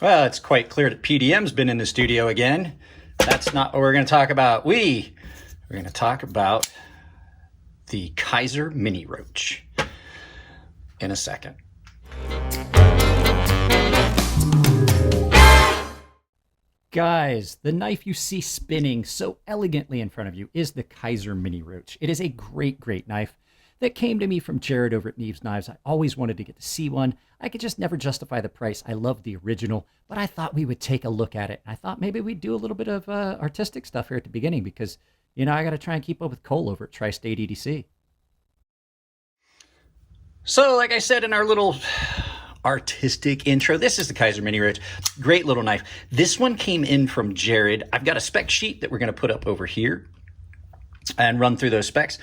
Well, it's quite clear that PDM's been in the studio again. That's not what we're going to talk about. We're going to talk about the Kaiser Mini Roach in a second. Guys, the knife you see spinning so elegantly in front of you is the Kaiser Mini Roach. It is a great, great knife that came to me from Jared over at Neves Knives. I always wanted to get to see one. I could just never justify the price. I love the original, but I thought we would take a look at it. I thought maybe we'd do a little bit of artistic stuff here at the beginning because, you know, I got to try and keep up with Cole over at Tri-State EDC. So, like I said in our little artistic intro, this is the Kaiser Mini Roach. Great little knife. This one came in from Jared. I've got a spec sheet that we're going to put up over here and run through those specs.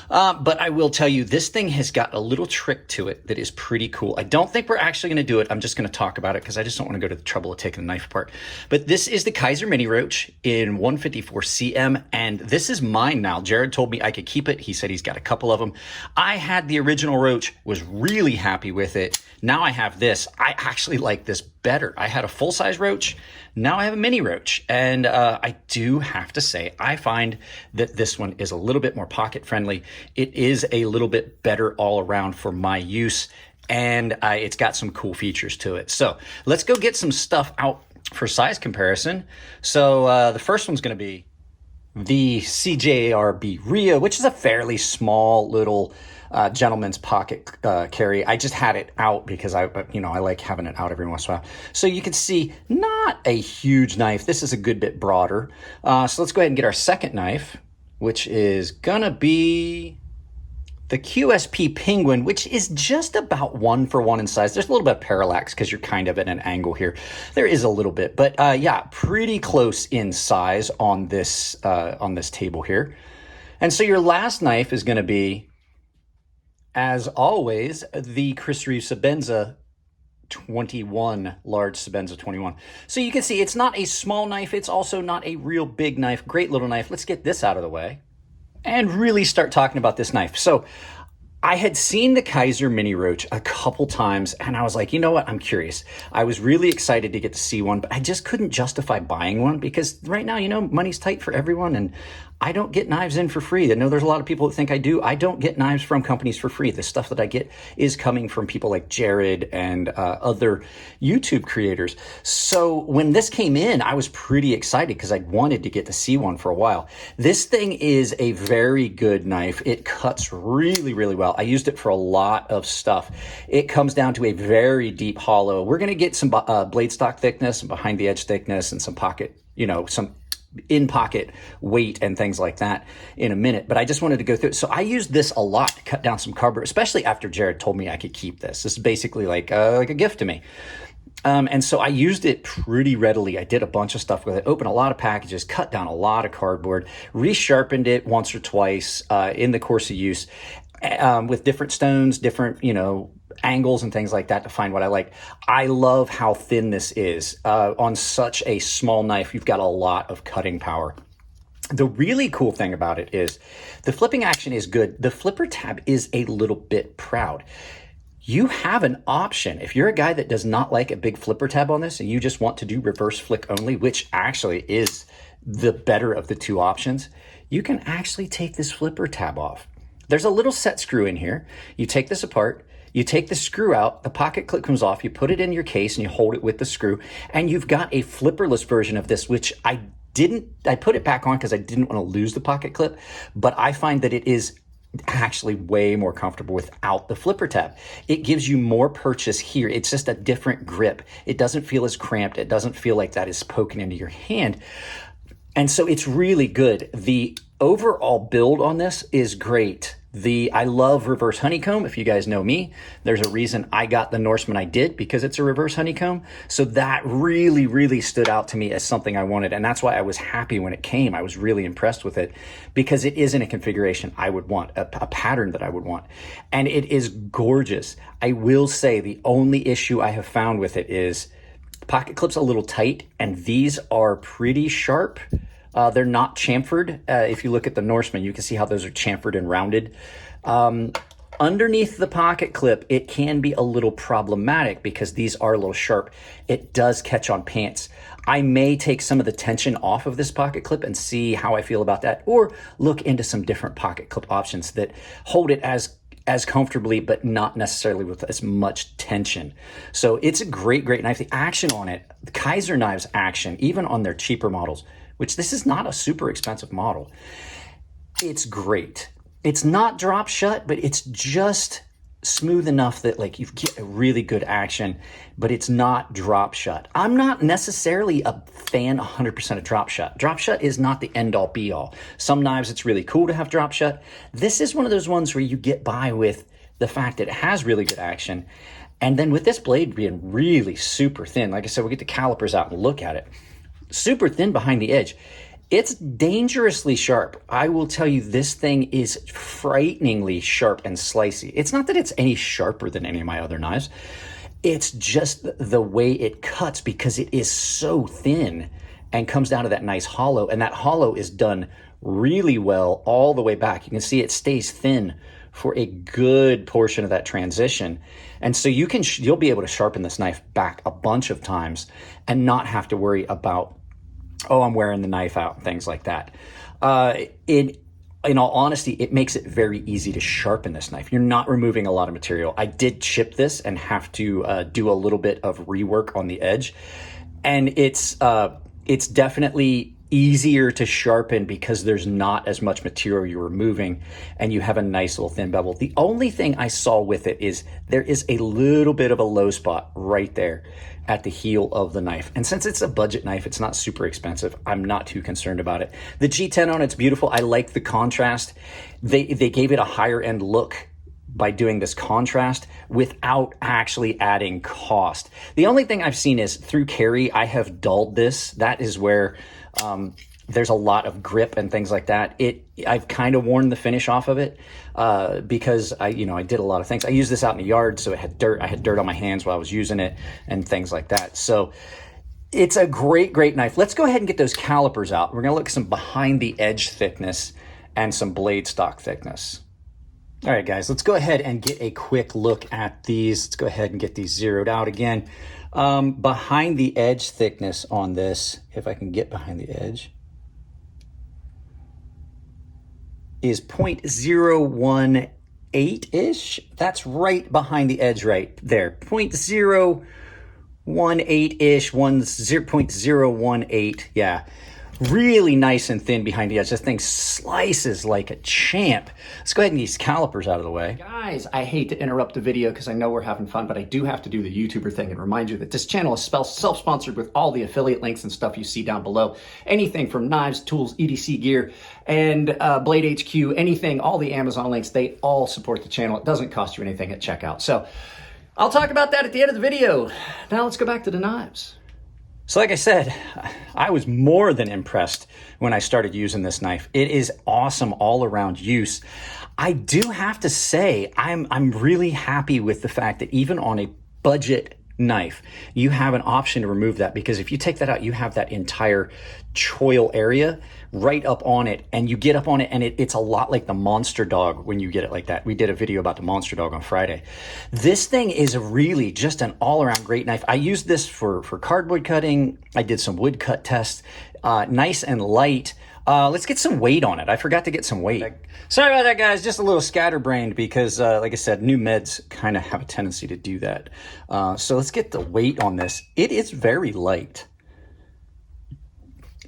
But I will tell you, this thing has got a little trick to it that is pretty cool. I don't think we're actually going to do it. I'm just going to talk about it because I just don't want to go to the trouble of taking the knife apart. But this is the Kaiser Mini Roach in 154 cm, and this is mine now. Jared told me I could keep it. He said he's got a couple of them. I had the original Roach, was really happy with it. Now I have this. I actually like this better. I had a full-size Roach. Now I have a Mini Roach. And I do have to say, I find that this one is a little bit more pocket-friendly. It is a little bit better all around for my use, and it's got some cool features to it. So let's go get some stuff out for size comparison. So the first one's going to be the CJRB Rio, which is a fairly small little gentleman's pocket carry. I just had it out because I like having it out every once in a while. So you can see, not a huge knife. This is a good bit broader. So let's go ahead and get our second knife, which is gonna be the QSP Penguin, which is just about 1-for-1 in size. There's a little bit of parallax because you're kind of at an angle here. There is a little bit, but yeah, pretty close in size on this table here. And so your last knife is going to be, as always, the Chris Reeve Sebenza 21, large Sebenza 21. So you can see it's not a small knife. It's also not a real big knife. Great little knife. Let's get this out of the way and really start talking about this knife. So I had seen the Kaiser Mini Roach a couple times, and I was like, you know what? I'm curious. I was really excited to get to see one, but I just couldn't justify buying one because right now, you know, money's tight for everyone, and I don't get knives in for free. I know there's a lot of people that think I do. I don't get knives from companies for free. The stuff that I get is coming from people like Jared and other YouTube creators. So when this came in, I was pretty excited because I wanted to get to see one for a while. This thing is a very good knife. It cuts really, really well. I used it for a lot of stuff. It comes down to a very deep hollow. We're going to get some blade stock thickness and behind the edge thickness and some pocket, you know, some in-pocket weight and things like that in a minute, but I just wanted to go through it. So I used this a lot to cut down some cardboard, especially after Jared told me I could keep this. This is basically like a gift to me. And so I used it pretty readily. I did a bunch of stuff with it, opened a lot of packages, cut down a lot of cardboard, resharpened it once or twice in the course of use with different stones, different, you know, angles and things like that to find what I like. I love how thin this is. On such a small knife, you've got a lot of cutting power. The really cool thing about it is the flipping action is good. The flipper tab is a little bit proud. You have an option. If you're a guy that does not like a big flipper tab on this and you just want to do reverse flick only, which actually is the better of the two options, you can actually take this flipper tab off. There's a little set screw in here. You take this apart, you take the screw out, the pocket clip comes off, you put it in your case and you hold it with the screw, and you've got a flipperless version of this, which I put it back on because I didn't want to lose the pocket clip, but I find that it is actually way more comfortable without the flipper tab. It gives you more purchase here. It's just a different grip. It doesn't feel as cramped. It doesn't feel like that is poking into your hand. And so it's really good. The overall build on this is great. I love reverse honeycomb. If you guys know me, there's a reason I got the Norseman I did, because it's a reverse honeycomb. So that really, really stood out to me as something I wanted. And that's why I was happy when it came. I was really impressed with it because it is in a configuration I would want, a pattern that I would want. And it is gorgeous. I will say the only issue I have found with it is the pocket clip's a little tight, and these are pretty sharp. They're not chamfered. If you look at the Norseman, you can see how those are chamfered and rounded. Underneath the pocket clip, it can be a little problematic because these are a little sharp. It does catch on pants. I may take some of the tension off of this pocket clip and see how I feel about that, or look into some different pocket clip options that hold it as comfortably, but not necessarily with as much tension. So it's a great knife. The action on it, the Kaiser knives action, even on their cheaper models, which this is not a super expensive model, it's great. It's not drop shut, but it's just smooth enough that like you get a really good action, but it's not drop shut. I'm not necessarily a fan 100% of drop shut. Drop shut is not the end all be all. Some knives it's really cool to have drop shut. This is one of those ones where you get by with the fact that it has really good action. And then with this blade being really super thin, like I said, we'll get the calipers out and look at it. Super thin behind the edge. It's dangerously sharp. I will tell you, this thing is frighteningly sharp and slicey. It's not that it's any sharper than any of my other knives. It's just the way it cuts, because it is so thin and comes down to that nice hollow. And that hollow is done really well all the way back. You can see it stays thin for a good portion of that transition. And so you'll be able to sharpen this knife back a bunch of times and not have to worry about, oh, I'm wearing the knife out, and things like that. In all honesty, it makes it very easy to sharpen this knife. You're not removing a lot of material. I did chip this and have to do a little bit of rework on the edge. And it's definitely easier to sharpen because there's not as much material you're removing, and you have a nice little thin bevel. The only thing I saw with it is there is a little bit of a low spot right there at the heel of the knife. And since it's a budget knife, it's not super expensive, I'm not too concerned about it. The G10 on it's beautiful. I like the contrast. They gave it a higher end look by doing this contrast without actually adding cost. The only thing I've seen is through carry, I have dulled this. That is where there's a lot of grip and things like that. I've kind of worn the finish off of it because I did a lot of things. I used this out in the yard, so it had dirt. I had dirt on my hands while I was using it and things like that. So it's a great knife. Let's go ahead and get those calipers out. We're gonna look at some behind the edge thickness and some blade stock thickness. All right, guys, let's go ahead and get a quick look at these. Let's go ahead and get these zeroed out again. Behind the edge thickness on this, if I can get behind the edge, is 0.018-ish. That's right behind the edge right there. 0.018-ish, 0.018, yeah. Really nice and thin behind the edge. This thing slices like a champ. Let's go ahead and get these calipers out of the way. Guys, I hate to interrupt the video because I know we're having fun, but I do have to do the YouTuber thing and remind you that this channel is self-sponsored with all the affiliate links and stuff you see down below. Anything from knives, tools, EDC gear, and Blade HQ, anything, all the Amazon links, they all support the channel. It doesn't cost you anything at checkout. So I'll talk about that at the end of the video. Now let's go back to the knives. So like I said, I was more than impressed when I started using this knife. It is awesome all around use. I do have to say, I'm really happy with the fact that even on a budget knife, you have an option to remove that, because if you take that out, you have that entire choil area right up on it, and you get up on it, and it's a lot like the Monster Dog when you get it like that. We did a video about the Monster Dog on Friday. This thing is really just an all-around great knife. I used this for cardboard cutting. I did some wood cut tests. Nice and light. Let's get some weight on it. I forgot to get some weight. Sorry about that, guys. Just a little scatterbrained because, like I said, new meds kind of have a tendency to do that. So let's get the weight on this. It is very light.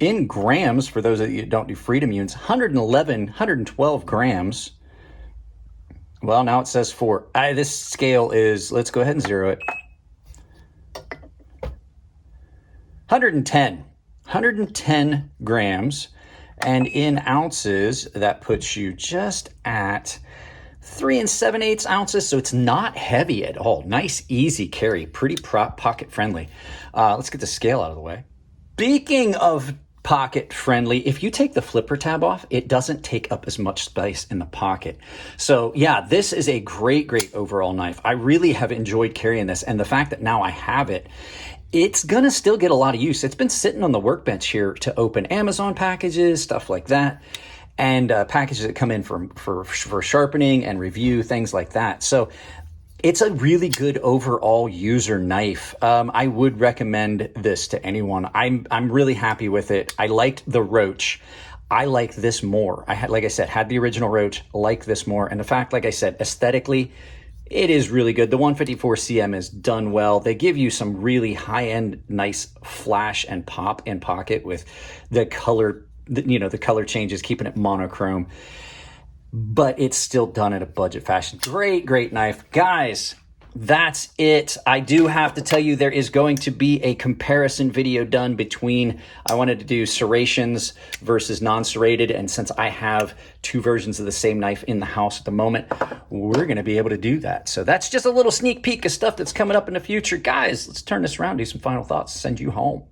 In grams, for those of you who don't do freedom units, 112 grams. Well, now it says 4. This scale is, let's go ahead and zero it. 110 grams. And in ounces, that puts you just at 3 7/8 ounces. So it's not heavy at all. Nice, easy carry, pretty pocket friendly. Let's get the scale out of the way. Speaking of pocket friendly, if you take the flipper tab off, it doesn't take up as much space in the pocket. So yeah, this is a great overall knife. I really have enjoyed carrying this, and the fact that now I have it, it's gonna still get a lot of use. It's been sitting on the workbench here to open Amazon packages, stuff like that. and packages that come in for sharpening and review, things like that. So it's a really good overall user knife. I would recommend this to anyone. I'm really happy with it. I liked the Roach. I like this more. Like I said, had the original Roach, like this more. And the fact, like I said, aesthetically, it is really good. The 154 CM is done well. They give you some really high-end, nice flash and pop in pocket with the color, the color changes, keeping it monochrome. But it's still done in a budget fashion. Great, great knife. Guys, that's it. I do have to tell you, there is going to be a comparison video done between, I wanted to do serrations versus non-serrated, and since I have two versions of the same knife in the house at the moment, we're going to be able to do that. So that's just a little sneak peek of stuff that's coming up in the future. Guys, let's turn this around, do some final thoughts, send you home.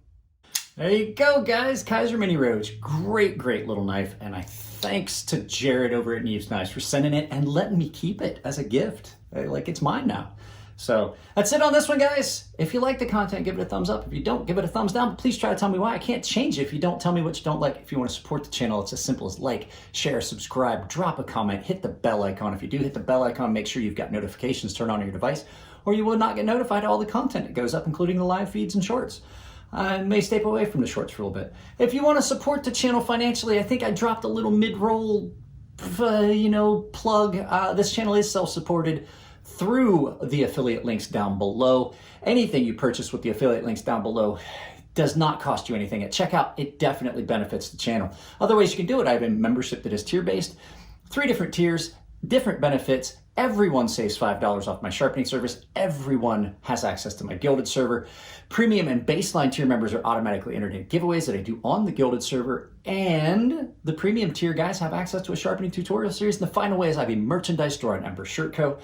There you go, guys. Kaiser Mini Roach. Great, great little knife. And thanks to Jared over at Neves Knives for sending it and letting me keep it as a gift. Like, it's mine now. So that's it on this one, guys. If you like the content, give it a thumbs up. If you don't, give it a thumbs down. But please try to tell me why. I can't change it if you don't tell me what you don't like. If you want to support the channel, it's as simple as like, share, subscribe, drop a comment, hit the bell icon. If you do hit the bell icon, make sure you've got notifications turned on your device, or you will not get notified of all the content that goes up, including the live feeds and shorts. I may step away from the shorts for a little bit. If you want to support the channel financially, I think I dropped a little mid-roll, plug. This channel is self-supported through the affiliate links down below. Anything you purchase with the affiliate links down below does not cost you anything. At checkout, it definitely benefits the channel. Other ways you can do it, I have a membership that is tier-based, 3 different tiers, different benefits. Everyone saves $5 off my sharpening service. Everyone has access to my Gilded server. Premium and baseline tier members are automatically entered in giveaways that I do on the Gilded server. And the premium tier guys have access to a sharpening tutorial series. And the final way is I have a merchandise store on Ember Shirt Co.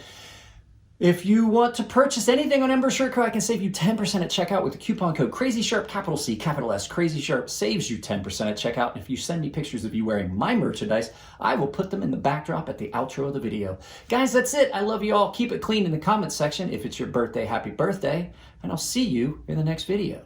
If you want to purchase anything on Ember Shirt Co, I can save you 10% at checkout with the coupon code CrazySharp, capital C, capital S. CrazySharp saves you 10% at checkout. And if you send me pictures of you wearing my merchandise, I will put them in the backdrop at the outro of the video. Guys, that's it. I love you all. Keep it clean in the comments section. If it's your birthday, happy birthday. And I'll see you in the next video.